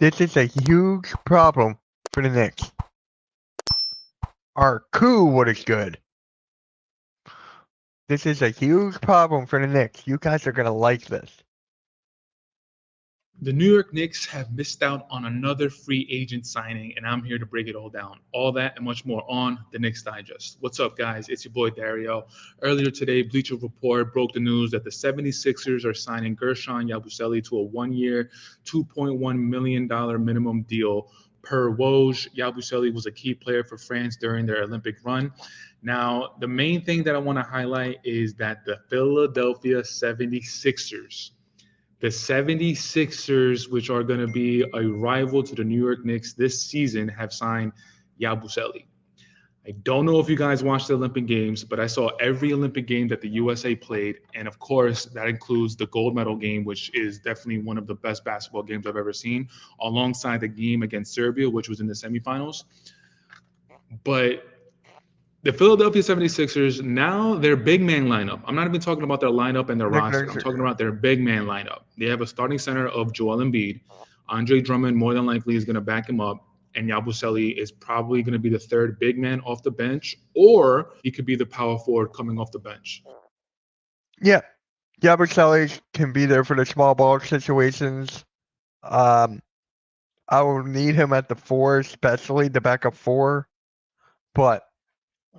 This is a huge problem for the Knicks. Our coup was good. This is a huge problem for the Knicks. You guys are going to like this. The New York Knicks have missed out on another free agent signing, and I'm here to break it all down. All that and much more on the Knicks Digest. What's up, guys? It's your boy Dario. Earlier today, Bleacher Report broke the news that the 76ers are signing Guerschon Yabusele to a one-year, $2.1 million minimum deal. Per Woj, Yabusele was a key player for France during their Olympic run. Now, the main thing that I want to highlight is that the Philadelphia 76ers, the 76ers, which are going to be a rival to the New York Knicks this season, have signed Yabusele. I don't know if you guys watched the Olympic Games, but I saw every Olympic game that the USA played. And of course, that includes the gold medal game, which is definitely one of the best basketball games I've ever seen, alongside the game against Serbia, which was in the semifinals. But the Philadelphia 76ers, now their big man lineup. I'm not even talking about their lineup and their roster. I'm talking about their big man lineup. They have a starting center of Joel Embiid. Andre Drummond more than likely is going to back him up. And Yabusele is probably going to be the third big man off the bench, or he could be the power forward coming off the bench. Yeah. Yabusele can be there for the small ball situations. I will need him at the 4, especially the backup 4. But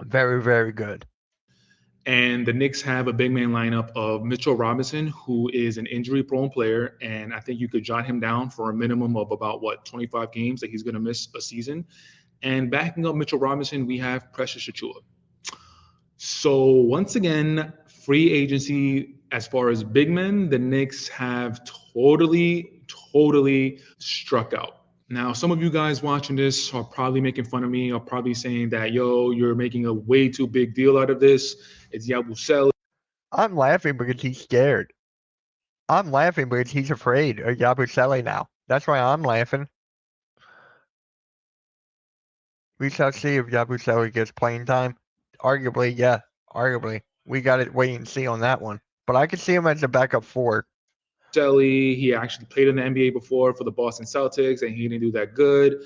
very, very good. And the Knicks have a big man lineup of Mitchell Robinson, who is an injury-prone player, and I think you could jot him down for a minimum of about, 25 games that he's going to miss a season. And backing up Mitchell Robinson, we have Precious Achiuwa. So once again, free agency as far as big men, the Knicks have totally struck out. Now, some of you guys watching this are probably making fun of me, are probably saying that, yo, you're making a way too big deal out of this. It's Yabusele. I'm laughing because he's scared. I'm laughing because he's afraid of Yabusele now. That's why I'm laughing. We shall see if Yabusele gets playing time. Arguably, yeah. Arguably. We got to wait and see on that one. But I could see him as a backup 4. He actually played in the NBA before for the Boston Celtics, and he didn't do that good.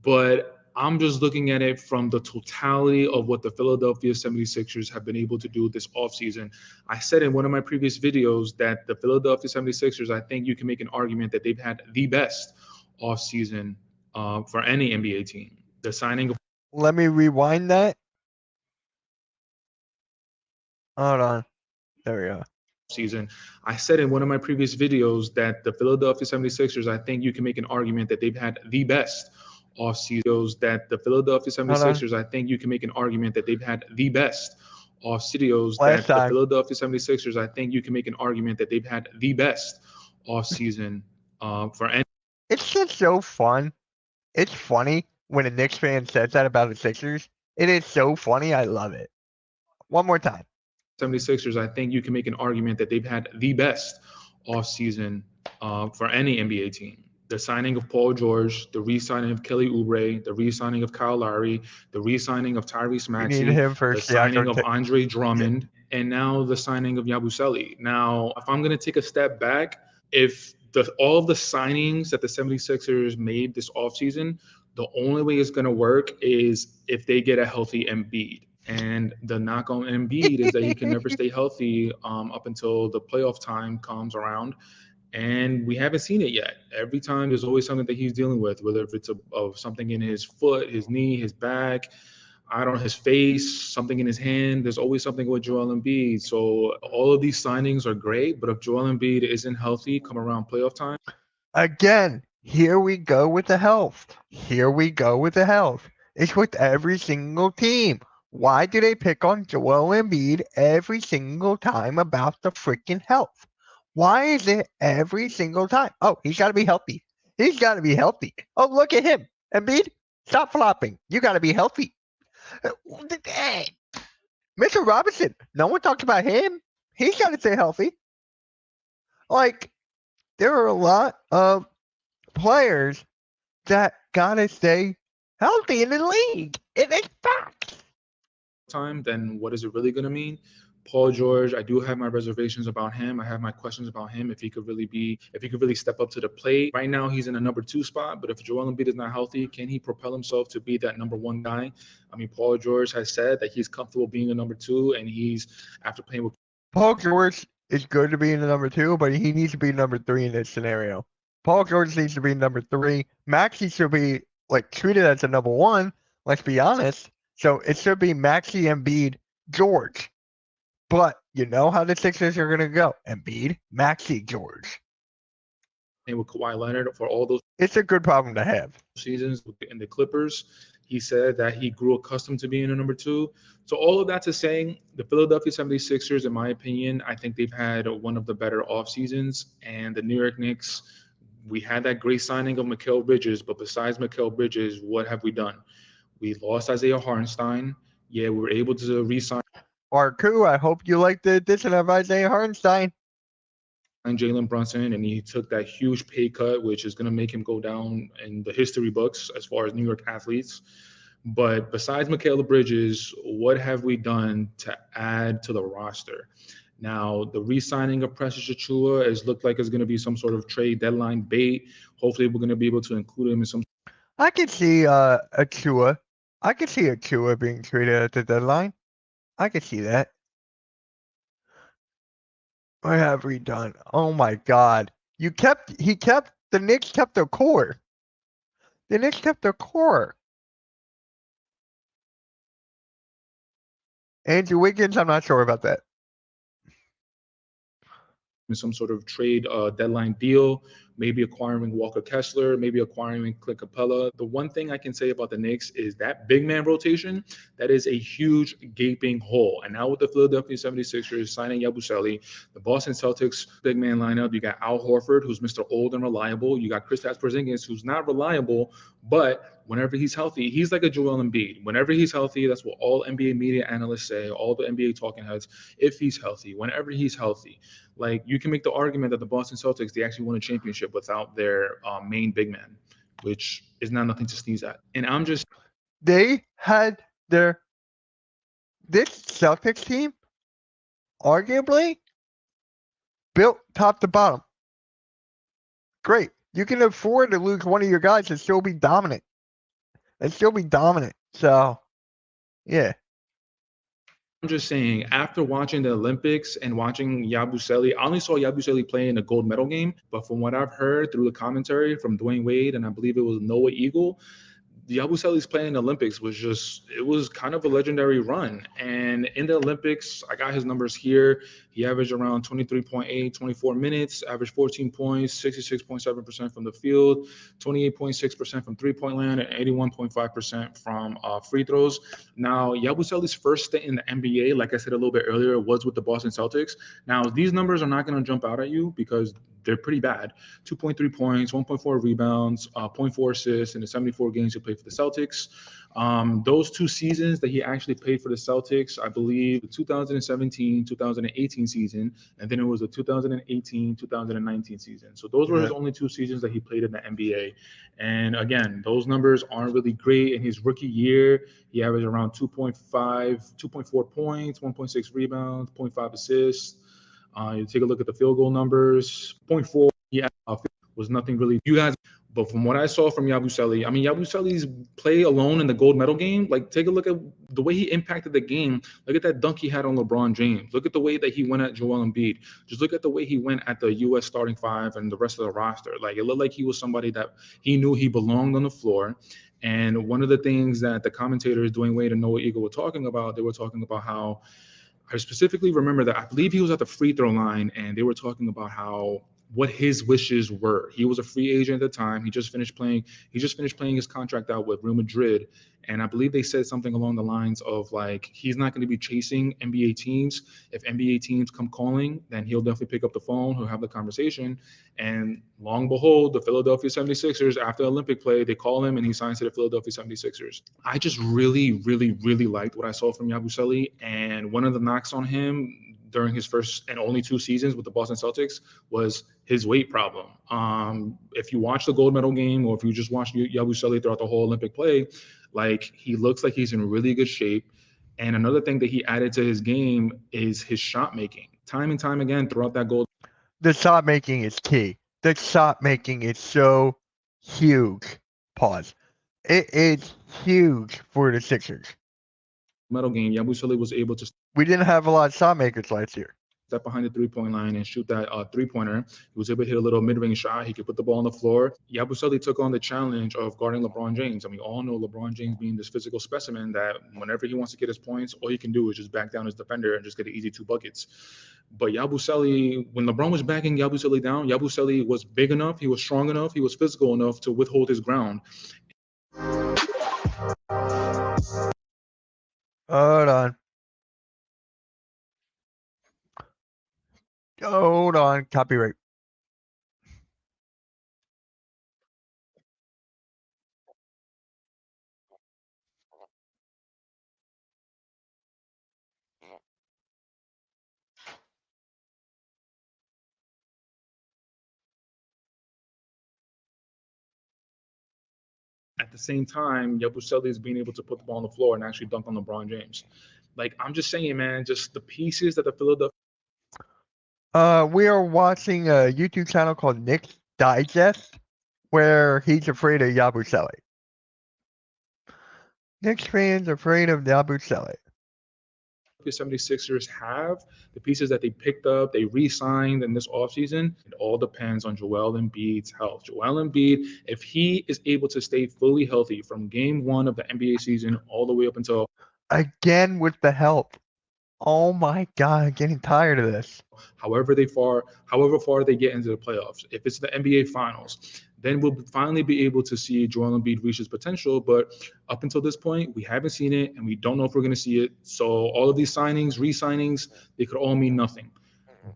But I'm just looking at it from the totality of what the Philadelphia 76ers have been able to do this offseason. I said in one of my previous videos that the Philadelphia 76ers, I think you can make an argument that they've had the best offseason for any NBA team. The signing of... Let me rewind that. Hold on. There we go. Season. I said in one of my previous videos that the Philadelphia 76ers, I think you can make an argument that they've had the best off seasons. That the Philadelphia 76ers, I think you can make an argument that they've had the best off seasons. That the Philadelphia 76ers, I think you can make an argument that they've had the best off season for any. It's just so fun. It's funny when a Knicks fan says that about the Sixers. It is so funny. I love it. One more time. 76ers, I think you can make an argument that they've had the best offseason for any NBA team. The signing of Paul George, the re-signing of Kelly Oubre, the re-signing of Kyle Lowry, the re-signing of Tyrese Maxey, the signing of Andre Drummond, and now the signing of Yabusele. Now, if I'm going to take a step back, if all of the signings that the 76ers made this offseason, the only way it's going to work is if they get a healthy Embiid. And the knock on Embiid is that he can never stay healthy up until the playoff time comes around. And we haven't seen it yet. Every time there's always something that he's dealing with, whether if it's something in his foot, his knee, his back, I don't know, his face, something in his hand. There's always something with Joel Embiid. So all of these signings are great, but if Joel Embiid isn't healthy come around playoff time. Again, here we go with the health. Here we go with the health. It's with every single team. Why do they pick on Joel Embiid every single time about the freaking health? Why is it every single time? Oh, he's got to be healthy. He's got to be healthy. Oh, look at him. Embiid, stop flopping. You got to be healthy. Mitchell Robinson, no one talks about him. He's got to stay healthy. Like, there are a lot of players that got to stay healthy in the league. It is facts. Time, then what is it really going to mean? Paul George, I do have my reservations about him. I have my questions about him if he could really step up to the plate. Right now, he's in a number two spot, but if Joel Embiid is not healthy, can he propel himself to be that number one guy? I mean, Paul George has said that he's comfortable being a number two, and he's after playing with Paul George is good to be in the number two, but he needs to be number three in this scenario. Paul George needs to be number three. Maxey should be like treated as a number one. Let's be honest. So it should be Maxey, Embiid, George. But you know how the Sixers are going to go: Embiid, Maxey, George. Kawhi Leonard for all those It's a good problem to have. seasons in the Clippers. He said that he grew accustomed to being a number two. So all of that to say, the Philadelphia 76ers, in my opinion, I think they've had one of the better off seasons. And the New York Knicks, we had that great signing of Mikal Bridges, but besides Mikal Bridges, what have we done? We lost Isaiah Hartenstein. Yeah, we were able to re-sign Arku, I hope you like the addition of Isaiah Hartenstein. Jalen Brunson, and he took that huge pay cut, which is going to make him go down in the history books as far as New York athletes. But besides Mikal Bridges, what have we done to add to the roster? Now, the re-signing of Precious Achiuwa has looked like it's going to be some sort of trade deadline bait. Hopefully, we're going to be able to include him in some. I could see Achiuwa. I could see Achiuwa being traded at the deadline. I could see that. What have we done? Oh my God! The Knicks kept their core. The Knicks kept their core. Andrew Wiggins, I'm not sure about that. In some sort of trade deadline deal, maybe acquiring Walker Kessler, maybe acquiring Clint Capella. The one thing I can say about the Knicks is that big man rotation, that is a huge gaping hole. And now with the Philadelphia 76ers signing Yabusele, the Boston Celtics big man lineup, you got Al Horford, who's Mr. Old and reliable. You got Kristaps Porzingis, who's not reliable, but whenever he's healthy, he's like a Joel Embiid. Whenever he's healthy, that's what all NBA media analysts say, all the NBA talking heads, if he's healthy, whenever he's healthy. Like, you can make the argument that the Boston Celtics, they actually won a championship without their main big man, which is not nothing to sneeze at. And I'm just They had this Celtics team arguably built top to bottom. Great. You can afford to lose one of your guys and still be dominant. So, yeah. I'm just saying, after watching the Olympics and watching Yabusele, I only saw Yabusele play in the gold medal game, but from what I've heard through the commentary from Dwayne Wade, and I believe it was Noah Eagle, Yabusele's play in the Olympics it was kind of a legendary run. And in the Olympics, I got his numbers here. He averaged around 23.8, 24 minutes, averaged 14 points, 66.7% from the field, 28.6% from three-point land, and 81.5% from free throws. Now, Yabusele's first stint in the NBA, like I said a little bit earlier, was with the Boston Celtics. Now, these numbers are not going to jump out at you because they're pretty bad. 2.3 points, 1.4 rebounds, 0.4 assists in the 74 games he played for the Celtics. Those 2 seasons that he actually played for the Celtics, I believe the 2017, 2018 season, and then it was the 2018, 2019 season. So those were his only 2 seasons that he played in the NBA. And again, those numbers aren't really great. In his rookie year, he averaged around 2.4 points, 1.6 rebounds, 0.5 assists. You take a look at the field goal numbers, 0.4 was nothing really. You guys, but from what I saw from Yabusele, I mean, Yabusele's play alone in the gold medal game, like, take a look at the way he impacted the game. Look at that dunk he had on LeBron James. Look at the way that he went at Joel Embiid. Just look at the way he went at the U.S. starting 5 and the rest of the roster. Like, it looked like he was somebody that he knew he belonged on the floor. And one of the things that the commentators, Dwayne Wade and Noah Eagle, were talking about, they were talking about how, I specifically remember that I believe he was at the free throw line, and they were talking about what his wishes were. He was a free agent at the time. He just finished playing his contract out with Real Madrid. And I believe they said something along the lines of, like, he's not going to be chasing NBA teams. If NBA teams come calling, then he'll definitely pick up the phone. He'll have the conversation. And long and behold, the Philadelphia 76ers, after Olympic play, they call him and he signs to the Philadelphia 76ers. I just really, really, really liked what I saw from Yabusele. And one of the knocks on him during his first and only 2 seasons with the Boston Celtics was his weight problem. If you watch the gold medal game, or if you just watch Yabusele throughout the whole Olympic play, like, he looks like he's in really good shape. And another thing that he added to his game is his shot making. Time and time again throughout that goal The shot making is key. The shot making is so huge. Pause. It is huge for the Sixers. medal game, Yabusele was able to We didn't have a lot of shot makers last year. step behind the 3-point line and shoot that 3-pointer. He was able to hit a little mid-range shot. He could put the ball on the floor. Yabusele took on the challenge of guarding LeBron James. And we all know LeBron James being this physical specimen that whenever he wants to get his points, all he can do is just back down his defender and just get an easy 2 buckets. But Yabusele, when LeBron was backing Yabusele down, Yabusele was big enough, he was strong enough, he was physical enough to withhold his ground. Hold on. Hold on. Copyright. At the same time, Yabusele is being able to put the ball on the floor and actually dunk on LeBron James. Like, I'm just saying, man, just the pieces that the Philadelphia We are watching a YouTube channel called Knicks Digest, where he's afraid of Yabusele. Knicks fans afraid of Yabusele. 76ers have, the pieces that they picked up, they re-signed in this offseason, it all depends on Joel Embiid's health. Joel Embiid, if he is able to stay fully healthy from game 1 of the NBA season all the way up until Again with the help. Oh my God, I'm getting tired of this. however far they get into the playoffs, if it's the NBA Finals, then we'll finally be able to see Joel Embiid reach his potential. But up until this point, we haven't seen it, and we don't know if we're going to see it. So all of these signings, re-signings, they could all mean nothing.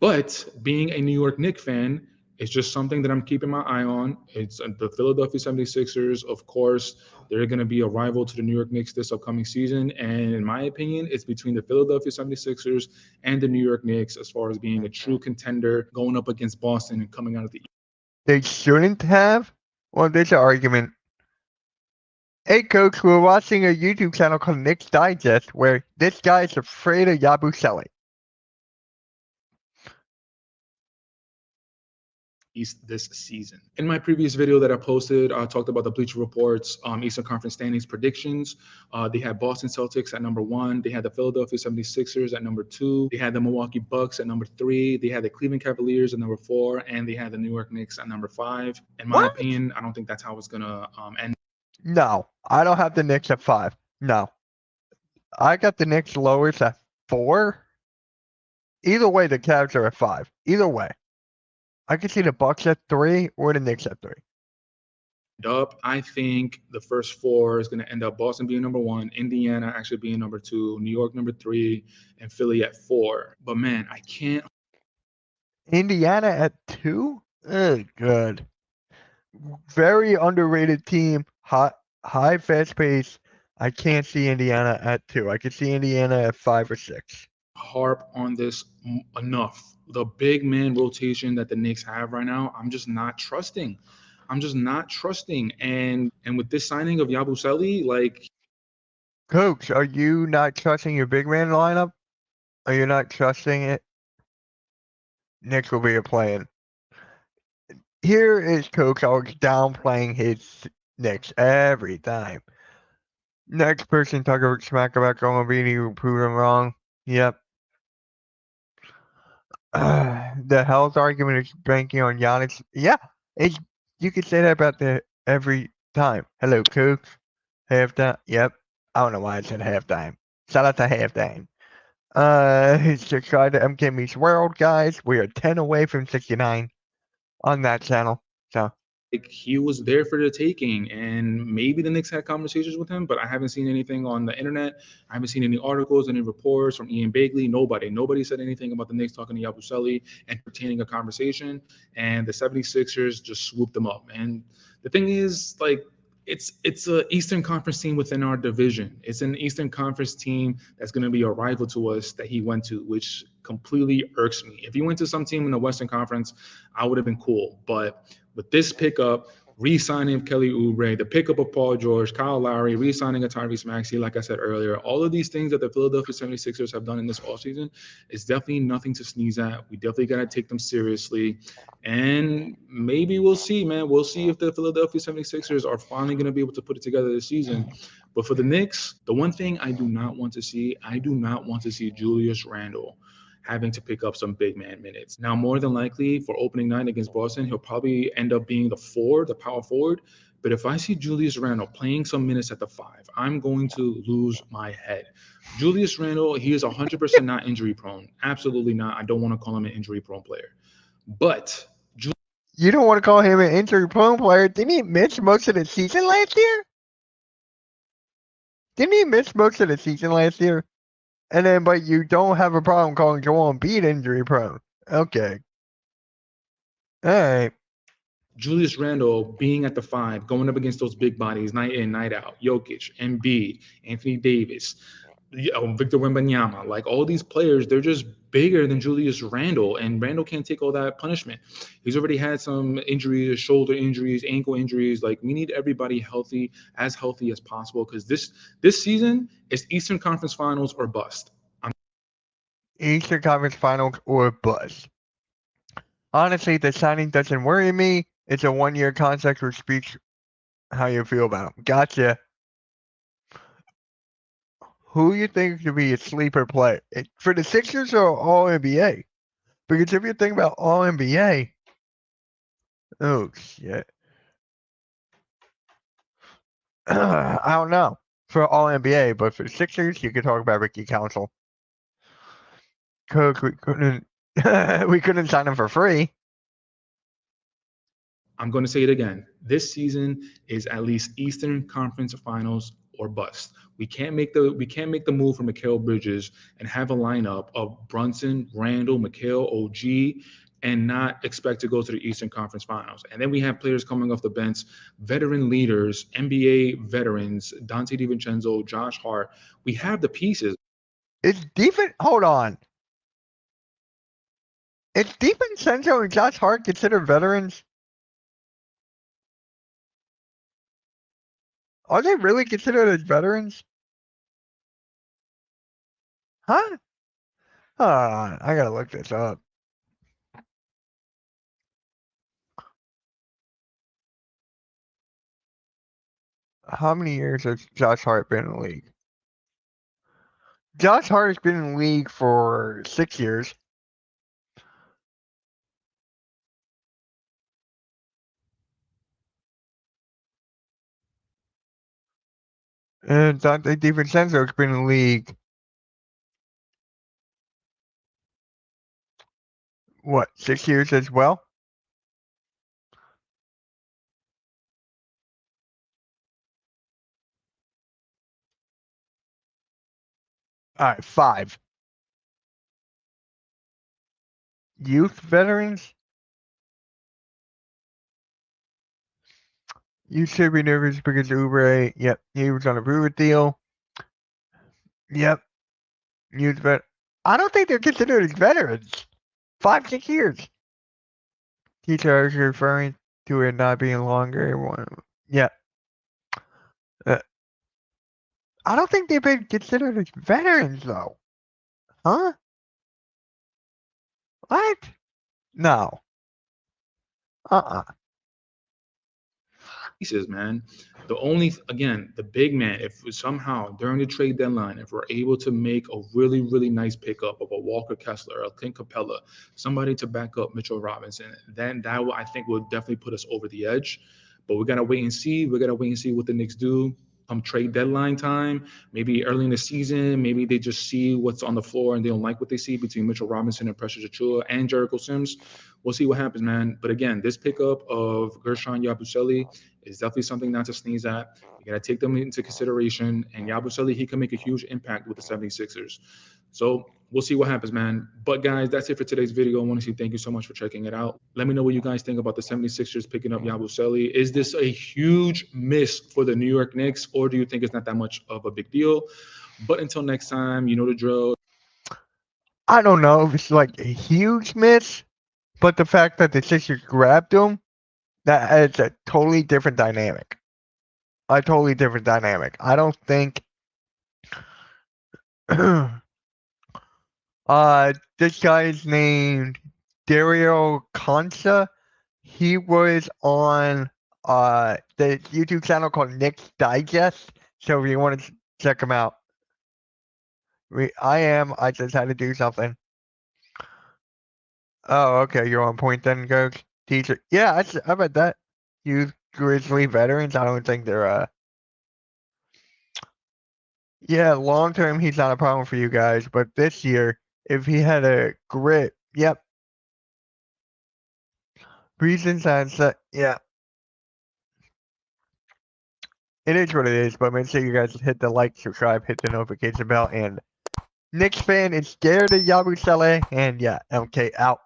But being a New York Knicks fan, it's just something that I'm keeping my eye on. It's the Philadelphia 76ers, of course. They're going to be a rival to the New York Knicks this upcoming season. And in my opinion, it's between the Philadelphia 76ers and the New York Knicks as far as being a true contender going up against Boston and coming out of the East. They shouldn't have? Well, there's an argument. Hey, Coach, we're watching a YouTube channel called Knicks Digest, where this guy is afraid of Yabusele. East this season. In my previous video that I posted, I talked about the Bleacher Report's Eastern Conference standings predictions. They had Boston Celtics at number 1. They had the Philadelphia 76ers at number 2. They had the Milwaukee Bucks at number 3. They had the Cleveland Cavaliers at number 4. And they had the New York Knicks at number 5. In my opinion, I don't think that's how it's going to end. No, I don't have the Knicks at 5. No. I got the Knicks lowest at 4. Either way, the Cavs are at 5. Either way. I could see the Bucks at 3 or the Knicks at 3. Up, I think the first 4 is going to end up Boston being number 1, Indiana actually being number 2, New York number 3, and Philly at 4. But man, I can't. Indiana at 2? Good. Very underrated team. High fast pace. I can't see Indiana at 2. I could see Indiana at 5 or 6. Harp on this enough. The big man rotation that the Knicks have right now, I'm just not trusting. And with this signing of Yabusele, like, Coach, are you not trusting your big man lineup? Are you not trusting it? Knicks will be a plan. Here is Coach always downplaying his Knicks every time. Next person talk about smack about Gomabini, you prove him wrong. Yep. The health argument is banking on Giannis. Yeah, you could say that about the every time. Hello, Coach. Halftime. Yep. I don't know why I said halftime. Shout out to halftime. Subscribe to MK Meets World, guys. We are 10 away from 69 on that channel. So he was there for the taking, and maybe the Knicks had conversations with him, but I haven't seen anything on the internet. I haven't seen any articles, any reports from Ian Bagley. Nobody said anything about the Knicks talking to Yabusele, entertaining a conversation, and the 76ers just swooped them up. And the thing is, like, it's an Eastern Conference team within our division. It's an Eastern Conference team that's going to be a rival to us that he went to, which completely irks me. If he went to some team in the Western Conference, I would have been cool. But with this pickup, re-signing of Kelly Oubre, the pickup of Paul George, Kyle Lowry, re-signing of Tyrese Maxey, like I said earlier, all of these things that the Philadelphia 76ers have done in this offseason is definitely nothing to sneeze at. We definitely got to take them seriously. And maybe we'll see, man. We'll see if the Philadelphia 76ers are finally going to be able to put it together this season. But for the Knicks, the one thing I do not want to see, I do not want to see Julius Randle having to pick up some big man minutes. Now, more than likely for opening night against Boston, he'll probably end up being the power forward. But if I see Julius Randle playing some minutes at the five, I'm going to lose my head. Julius Randle, he is 100% not injury prone. Absolutely not. I don't want to call him an injury prone player. But You don't want to call him an injury-prone player. Didn't he miss most of the season last year? Didn't he miss most of the season last year? And then, but you don't have a problem calling Joel Embiid injury-prone. Okay. All right. Julius Randle being at the five, going up against those big bodies night in, night out, Jokic, Embiid, Anthony Davis, Victor Wembanyama, like all these players, they're just bigger than Julius Randle, and Randle can't take all that punishment. He's already had some injuries, shoulder injuries, ankle injuries. Like we need everybody healthy as possible, because this season is Eastern Conference Finals or bust. Eastern Conference Finals or bust. Honestly, the signing doesn't worry me. It's a one-year contract, which speaks how you feel about him. Gotcha. Who you think should be a sleeper play for the Sixers or All NBA? Because if you think about All NBA, oh shit, I don't know for All NBA, but for the Sixers, you could talk about Ricky Council. Cause we couldn't, we couldn't sign him for free. I'm going to say it again. This season is at least Eastern Conference Finals or bust. We can't make the move for Mikal Bridges and have a lineup of Brunson, Randall, Mikal, OG, and not expect to go to the Eastern Conference Finals. And then we have players coming off the bench, veteran leaders, NBA veterans, Dante DiVincenzo, Josh Hart. We have the pieces. It's defense. Hold on. It's DiVincenzo and Josh Hart considered veterans? Are they really considered as veterans? Huh? Hold on. I gotta look this up. How many years has Josh Hart been in the league? Josh Hart has been in the league for 6 years. And Dante DiVincenzo has been in the league, what, 6 years as well? All right, 5. Youth veterans? You should be nervous because Oubre, yep, he was on a prove deal. Yep, youth vet. I don't think they're considered as veterans. 5, 6 years. Teacher is referring to it not being longer. Yeah. Uh, I don't think they've been considered as veterans, though. Huh? What? No. Uh-uh. Pieces, man. Again, the big man, if somehow during the trade deadline, if we're able to make a really, really nice pickup of a Walker Kessler, a Clint Capella, somebody to back up Mitchell Robinson, then that I think will definitely put us over the edge. But we gotta wait and see. We gotta wait and see what the Knicks do come trade deadline time. Maybe early in the season, maybe they just see what's on the floor and they don't like what they see between Mitchell Robinson and Precious Achiuwa and Jericho Sims. We'll see what happens, man. But again, this pickup of Guerschon Yabusele is definitely something not to sneeze at. You got to take them into consideration. And Yabusele, he can make a huge impact with the 76ers. So we'll see what happens, man. But guys, that's it for today's video. I want to say thank you so much for checking it out. Let me know what you guys think about the 76ers picking up Yabusele. Is this a huge miss for the New York Knicks, or do you think it's not that much of a big deal? But until next time, you know the drill. I don't know if it's like a huge miss, but the fact that the Sixers grabbed him, That is a totally different dynamic. A totally different dynamic. I don't think this guy's named Dario Concha. He was on the YouTube channel called Knicks Digest. So if you want to check him out. I just had to do something. Oh, okay, you're on point then, Coach. Teacher. Yeah, I bet that. Youth Grizzly veterans, I don't think they're yeah, long term he's not a problem for you guys, but this year, if he had a grit, yep. Reasons that yeah. It is what it is, but make sure you guys hit the like, subscribe, hit the notification bell, and Knicks fan is scared of Yabusele, and yeah, MK out.